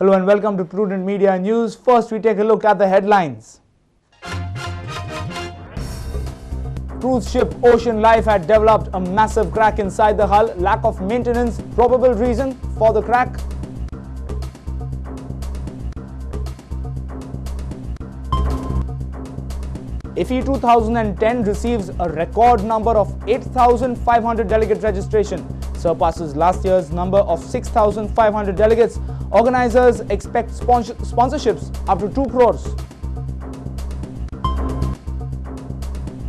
Hello and welcome to Prudent Media News. First, we take a look at the headlines. Cruise ship Ocean Life had developed a massive crack inside the hull. Lack of maintenance, probable reason for the crack. IFI 2010 receives a record number of 8,500 delegate registration, surpasses last year's number of 6,500 delegates. Organizers expect sponsorships up to 2 crores.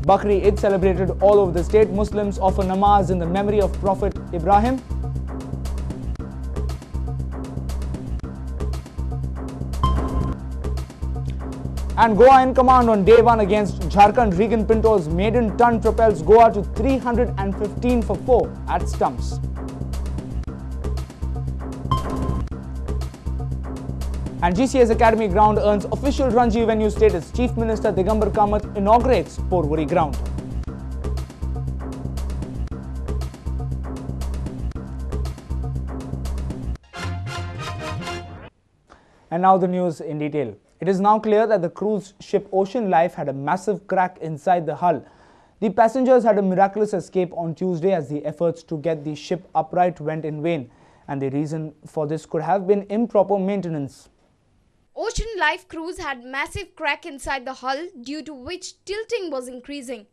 Bakri Eid celebrated all over the state. Muslims offer namaz in the memory of Prophet Ibrahim. And Goa in command on day 1 against Jharkhand. Regan Pinto's maiden ton propels Goa to 315 for 4 at stumps. And GCS Academy ground earns official Ranji venue status. Chief Minister Digambar Kamath inaugurates Porvoori ground. And now the news in detail. It is now clear that the cruise ship Ocean Life had a massive crack inside the hull. The passengers had a miraculous escape on Tuesday as the efforts to get the ship upright went in vain, and the reason for this could have been improper maintenance. Ocean Life cruise had massive crack inside the hull, due to which tilting was increasing.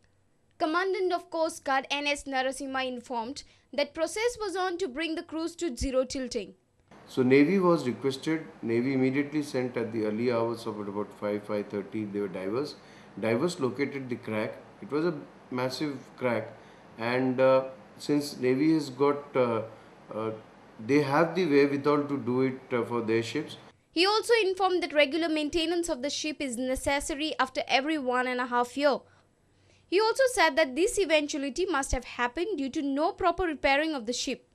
Commandant of Coast Guard NS Narasimha informed that process was on to bring the cruise to zero tilting. So Navy was requested. Navy immediately sent at the early hours of about 5:30. They were divers. Divers located the crack. It was a massive crack, and since Navy has got, they have the wherewithal to do it for their ships. He also informed that regular maintenance of the ship is necessary after every 1.5 years. He also said that this eventuality must have happened due to no proper repairing of the ship.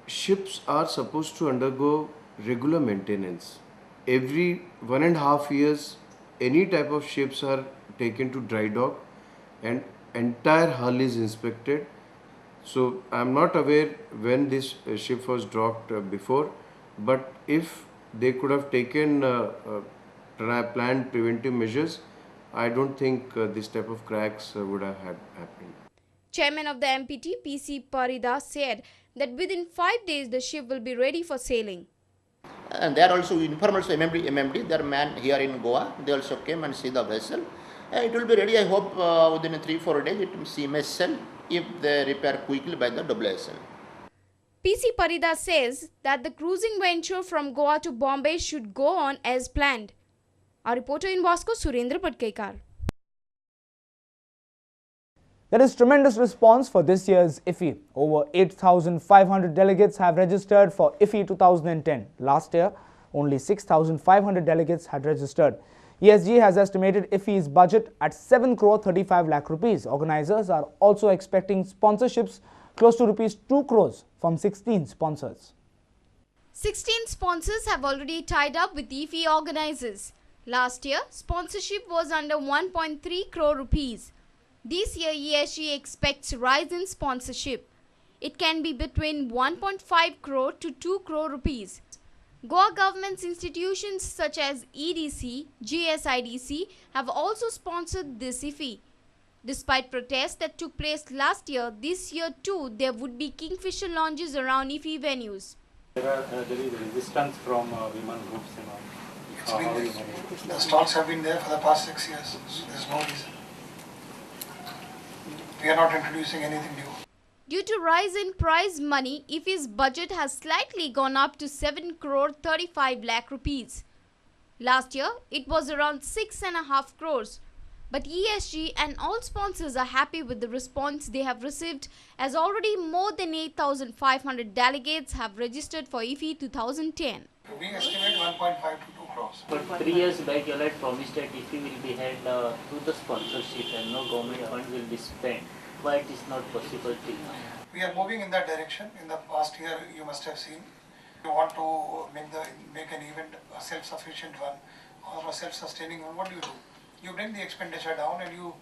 Ships are supposed to undergo regular maintenance. Every 1.5 years, any type of ships are taken to dry dock and entire hull is inspected. So I'm not aware when this ship was docked before, but if they could have taken planned preventive measures, I don't think this type of cracks would have happened. Chairman of the MPT, PC Parida, said that within 5 days the ship will be ready for sailing. And they are also informal MMD, their man here in Goa, they also came and see the vessel. It will be ready, I hope, within 3-4 days it will see sail if they repair quickly by the WSL. PC Parida says that the cruising venture from Goa to Bombay should go on as planned. Our reporter in Vasco, Surendra Patkaikar. There is tremendous response for this year's IFI. Over 8,500 delegates have registered for IFI 2010. Last year, only 6,500 delegates had registered. ESG has estimated IFI's budget at 7 crore 35 lakh rupees. Organizers are also expecting sponsorships close to rupees 2 crores from 16 sponsors. 16 sponsors have already tied up with IFI organizers. Last year, sponsorship was under 1.3 crore rupees. This year, ESG expects rise in sponsorship. It can be between 1.5 crore to 2 crore rupees. Goa government's institutions such as EDC, GSIDC have also sponsored this IFI. Despite protests that took place last year, this year too there would be Kingfisher lounges around IFI venues. There is resistance from women groups, The stalls have been there for the past 6 years, so there is no reason. We are not introducing anything new. Due to rise in prize money, IFI's budget has slightly gone up to 7 crore 35 lakh rupees. Last year, it was around 6.5 crores. But ESG and all sponsors are happy with the response they have received, as already more than 8,500 delegates have registered for IFI 2010. We estimate 1.5 to 2 crores. But 3 years back, you had promised that IFI will be held through the sponsorship and no government fund will be spent. Why it is not possible till now? We are moving in that direction. In the past year, you must have seen, you want to make an event a self-sufficient one or a self-sustaining one. What do? You bring the expenditure down and you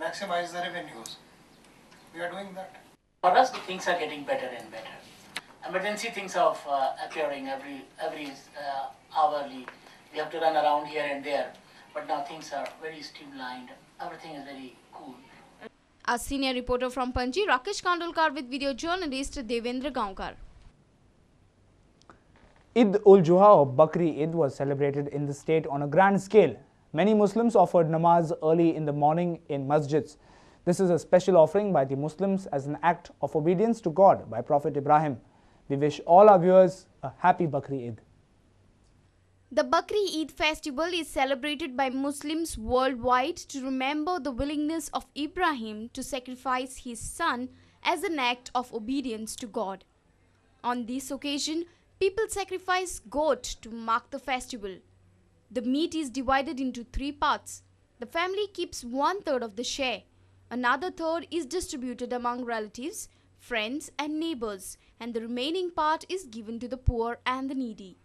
maximize the revenues. We are doing that. For us, the things are getting better and better. emergency things of occurring every hourly. We have to run around here and there, but now things are very streamlined. Everything is very cool. Our senior reporter from Panji, Rakesh Kandolkar, with video journalist Devendra Gaonkar. Eid-ul-Juha or Bakri Eid was celebrated in the state on a grand scale. Many Muslims offered namaz early in the morning in masjids. This is a special offering by the Muslims as an act of obedience to God by Prophet Ibrahim. We wish all our viewers a happy Bakri Eid. The Bakri Eid festival is celebrated by Muslims worldwide to remember the willingness of Ibrahim to sacrifice his son as an act of obedience to God. On this occasion, people sacrifice goat to mark the festival. The meat is divided into 3 parts. The family keeps 1/3 of the share. Another third is distributed among relatives, friends and neighbors, and the remaining part is given to the poor and the needy.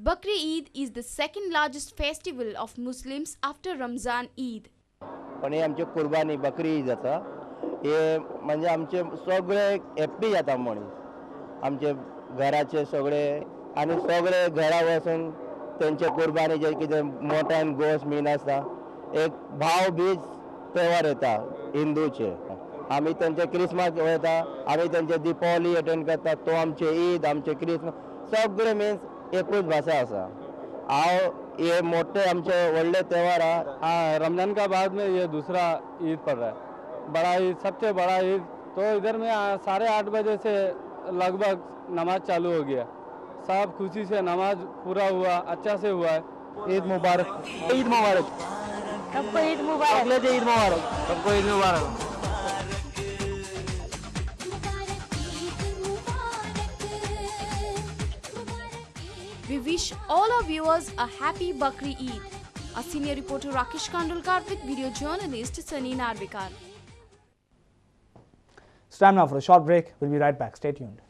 Bakri Eid is the second largest festival of Muslims after Ramzan Eid. पण हे आमचे कुर्बानी बकरी ईद जाता हे म्हणजे आमचे सगळे happy जाता मनीस आमचे घराचे सगळे आणि सगळे घरा वचून त्यांचे कुर्बानी जे कितें मोठ्यान गोश बीन आसता एक भाव बीज तेव्हार येता हिंदूचे आमी त्यांचे क्रिसमस वयता आमी त्यांचे दिपावली अटेंड करता तो आमचे ईद आमचे क्रिसमस सगळे मिन्स एकूच भाषा आसा हांव ये मोटे आमचे व्हडले त्योहार हाँ रमजान का बाद में ये दूसरा ईद पड़ रहा है बड़ा ईद सबसे बड़ा ईद तो इधर में 8:30 बजे से लगभग नमाज चालू हो गया सब खुशी से नमाज पूरा हुआ अच्छा से हुआ है ईद मुबारक ईद मुबारक सबको ईद मुबारक ईद मुबारक सबको ईद मुबारक We wish all our viewers a happy Bakri Eid. Our senior reporter Rakesh Kandolkar with video journalist Sunny Narvikar. It's time now for a short break. We'll be right back. Stay tuned.